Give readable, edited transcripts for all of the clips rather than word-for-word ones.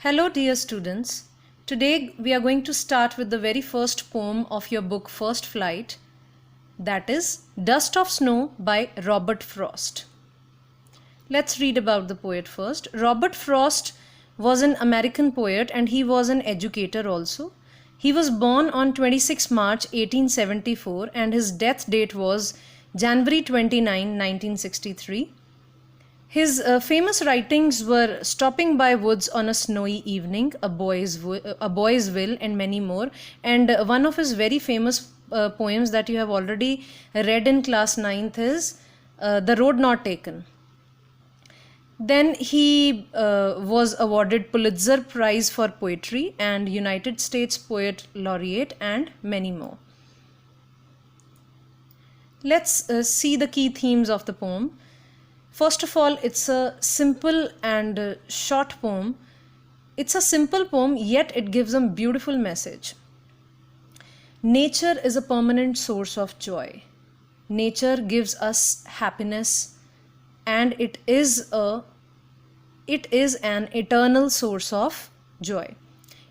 Hello, dear students. Today we are going to start with the very first poem of your book First Flight, that is Dust of Snow by Robert Frost. Let's read about the poet first. Robert Frost was an American poet and he was an educator also. He was born on 26 March 1874 and his death date was January 29, 1963. His famous writings were Stopping by Woods on a Snowy Evening, A Boy's Will, and many more. And one of his very famous poems that you have already read in class 9th is The Road Not Taken. Then he was awarded Pulitzer Prize for Poetry and United States Poet Laureate and many more. Let's see the key themes of the poem. First of all, it's a simple and short poem. It's a simple poem, yet it gives a beautiful message. Nature is a permanent source of joy. Nature gives us happiness, and it is an eternal source of joy.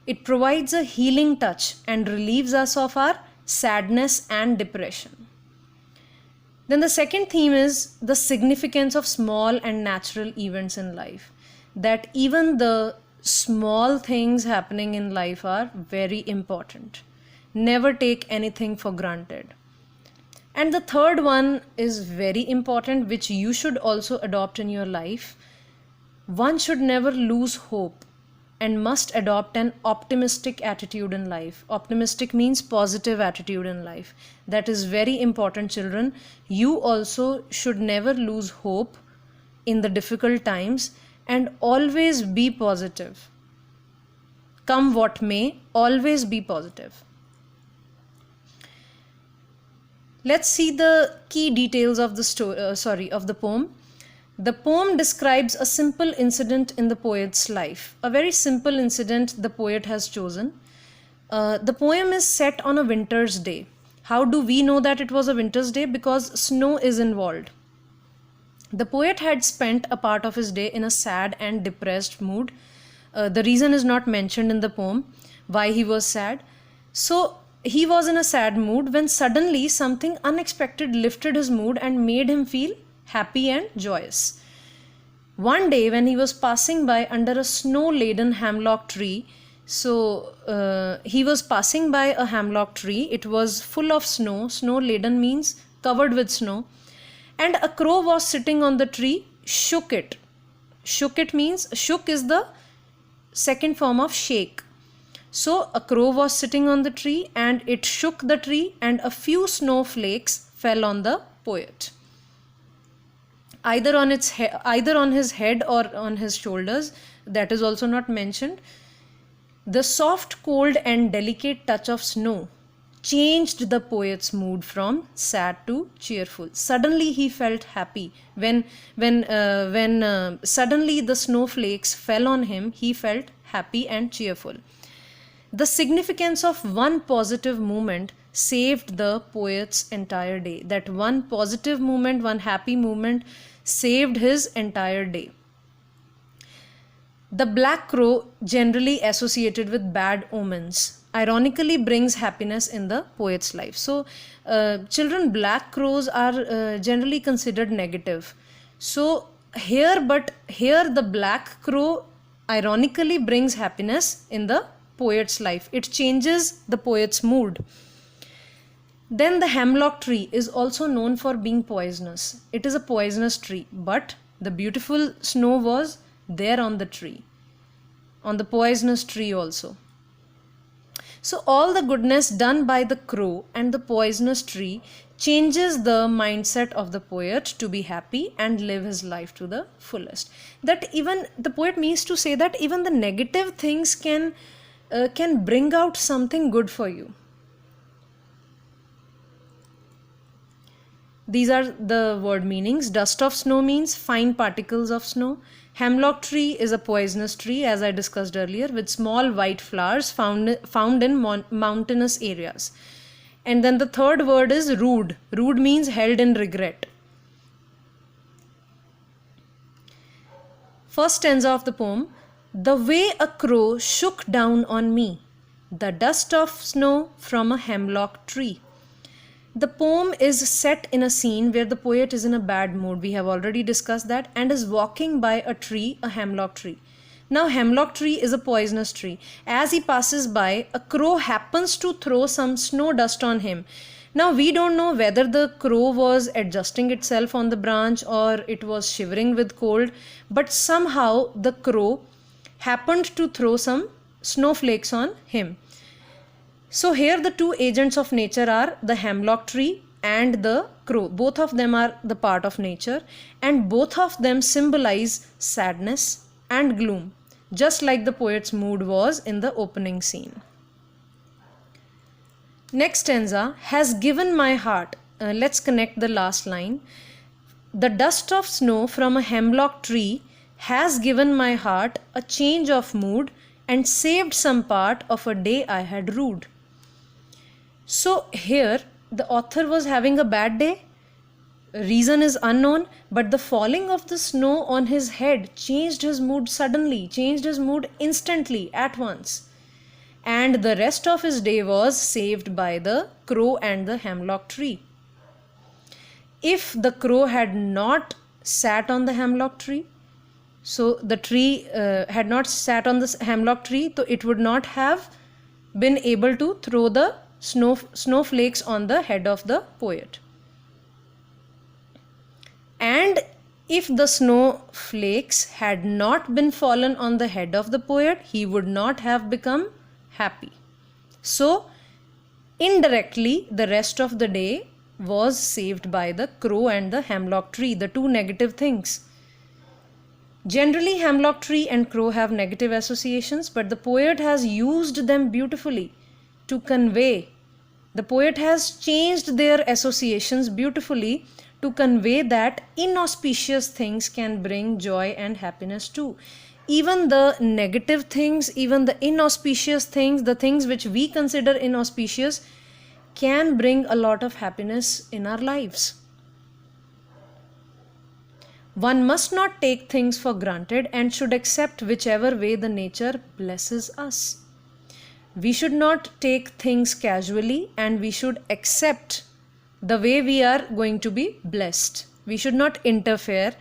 It provides a healing touch and relieves us of our sadness and depression. Then the second theme is the significance of small and natural events in life. That even the small things happening in life are very important. Never take anything for granted. And the third one is very important, which you should also adopt in your life. One should never lose hope and must adopt an optimistic attitude in life. Optimistic means positive attitude in life. That is very important, children. You also should never lose hope in the difficult times and always be positive. Come what may, always be positive. Let's see the key details of the poem. The poem describes a simple incident in the poet's life. A very simple incident the poet has chosen. The poem is set on a winter's day. How do we know that it was a winter's day? Because snow is involved. The poet had spent a part of his day in a sad and depressed mood. The reason is not mentioned in the poem, why he was sad. So he was in a sad mood when suddenly something unexpected lifted his mood and made him feel happy and joyous. One day when he was passing by under a snow-laden hemlock tree, he was passing by a hemlock tree. It was full of snow. Snow-laden means covered with snow. And a crow was sitting on the tree, shook it. Shook it means, shook is the second form of shake. So a crow was sitting on the tree and it shook the tree and a few snowflakes fell on the poet. Either on his head or on his shoulders. That is also not mentioned. The soft, cold and delicate touch of snow changed the poet's mood from sad to cheerful. Suddenly he felt happy. When suddenly the snowflakes fell on him, he felt happy and cheerful. The significance of one positive moment saved the poet's entire day. That one positive moment, one happy moment saved his entire day. The black crow, generally associated with bad omens, ironically brings happiness in the poet's life. So, children, black crows are generally considered negative. So, here the black crow ironically brings happiness in the poet's life. It changes the poet's mood. Then the hemlock tree is also known for being poisonous. It is a poisonous tree, but the beautiful snow was there on the tree, on the poisonous tree also. So all the goodness done by the crow and the poisonous tree changes the mindset of the poet to be happy and live his life to the fullest. That even the poet means to say that even the negative things can bring out something good for you. These are the word meanings. Dust of snow means fine particles of snow. Hemlock tree is a poisonous tree, as I discussed earlier, with small white flowers found in mountainous areas. And then the third word is rude. Rude means held in regret. First stanza of the poem. The way a crow shook down on me, the dust of snow from a hemlock tree. The poem is set in a scene where the poet is in a bad mood. We have already discussed that, and is walking by a tree, a hemlock tree. Now, hemlock tree is a poisonous tree. As he passes by, a crow happens to throw some snow dust on him. Now, we don't know whether the crow was adjusting itself on the branch or it was shivering with cold, but somehow the crow happened to throw some snowflakes on him. So here the two agents of nature are the hemlock tree and the crow. Both of them are the part of nature, and both of them symbolize sadness and gloom, just like the poet's mood was in the opening scene. Next stanza, has given my heart. Let's connect the last line. The dust of snow from a hemlock tree has given my heart a change of mood and saved some part of a day I had rued. So here the author was having a bad day. Reason is unknown, but the falling of the snow on his head changed his mood suddenly, changed his mood instantly at once. And the rest of his day was saved by the crow and the hemlock tree. If the crow had not sat on the hemlock tree, so the tree had not sat on the hemlock tree, so it would not have been able to throw the snowflakes on the head of the poet. And if the snowflakes had not been fallen on the head of the poet, he would not have become happy. So indirectly, the rest of the day was saved by the crow and the hemlock tree, the two negative things. Generally, hemlock tree and crow have negative associations, but the poet has used them beautifully to convey. The poet has changed their associations beautifully to convey that inauspicious things can bring joy and happiness too. Even the negative things, even the inauspicious things, the things which we consider inauspicious, can bring a lot of happiness in our lives. One must not take things for granted and should accept whichever way the nature blesses us. We should not take things casually, and we should accept the way we are going to be blessed. We should not interfere,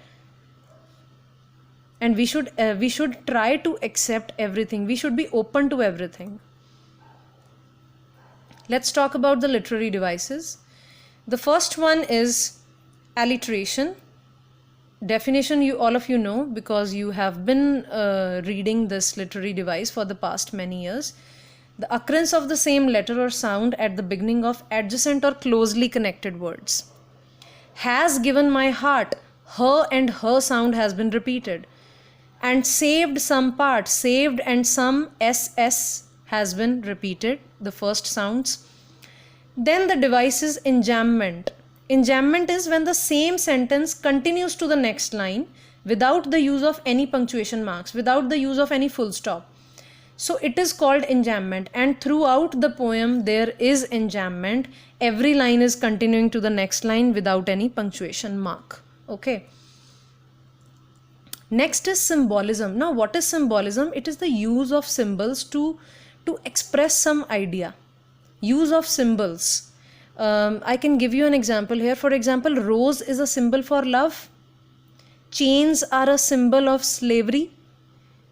and we should try to accept everything. We should be open to everything. Let's talk about the literary devices. The first one is alliteration. Definition all of you know, because you have been reading this literary device for the past many years. The occurrence of the same letter or sound at the beginning of adjacent or closely connected words. Has given my heart, her and her sound has been repeated. And saved some part, saved and some ss has been repeated, the first sounds. Then the device is enjambment. Enjambment is when the same sentence continues to the next line without the use of any punctuation marks, without the use of any full stop. So it is called enjambment, and throughout the poem there is enjambment. Every line is continuing to the next line without any punctuation mark. Okay. Next is symbolism. Now what is symbolism? It is the use of symbols to express some idea. Use of symbols. I can give you an example here. For example, rose is a symbol for love. Chains are a symbol of slavery.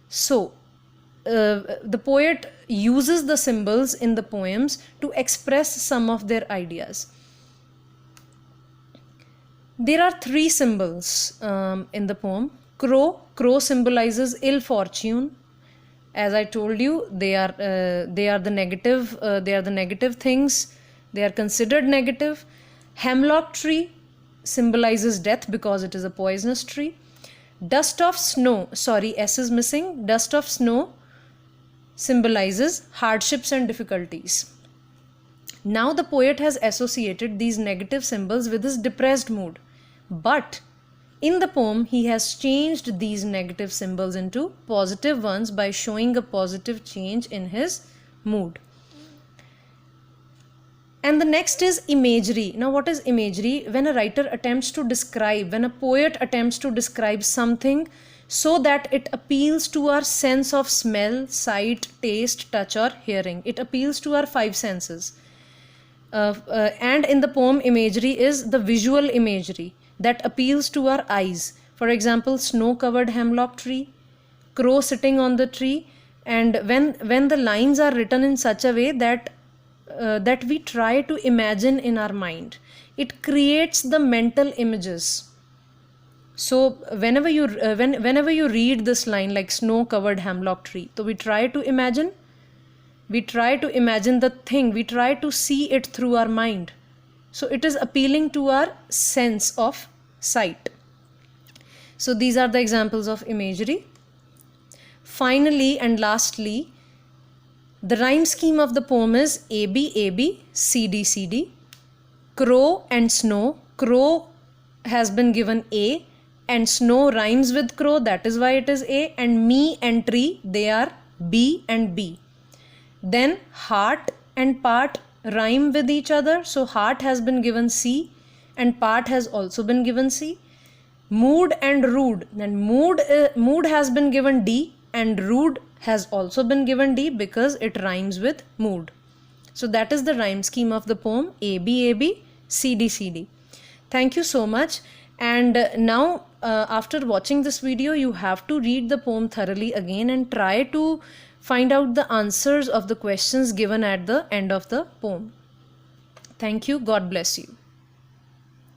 So the poet uses the symbols in the poems to express some of their ideas. There are three symbols in the poem. Crow symbolizes ill fortune. As I told you, they are the negative things. They are considered negative. Hemlock tree symbolizes death because it is a poisonous tree. Dust of snow, sorry, S is missing. Dust of snow symbolizes hardships and difficulties. Now the poet has associated these negative symbols with his depressed mood. But in the poem, he has changed these negative symbols into positive ones by showing a positive change in his mood. And the next is imagery. Now what is imagery? When a writer attempts to describe, when a poet attempts to describe something so that it appeals to our sense of smell, sight, taste, touch, or hearing. It appeals to our five senses. And in the poem, imagery is the visual imagery that appeals to our eyes. For example, snow-covered hemlock tree, crow sitting on the tree, and when the lines are written in such a way that that we try to imagine in our mind, it creates the mental images. So whenever you read this line like snow-covered hemlock tree, so we try to imagine the thing, we try to see it through our mind. So it is appealing to our sense of sight. So these are the examples of imagery. Finally and lastly, the rhyme scheme of the poem is AB, AB, CD, CD. Crow and snow. Crow has been given A, and snow rhymes with crow, that is why it is A. And me and tree, they are B and B. Then heart and part rhyme with each other. So heart has been given C and part has also been given C. Mood and rude. Then mood has been given D and rude has also been given D because it rhymes with mood. So that is the rhyme scheme of the poem AB, AB, CD, CD. Thank you so much. And now after watching this video, you have to read the poem thoroughly again and try to find out the answers of the questions given at the end of the poem. Thank you. God bless you.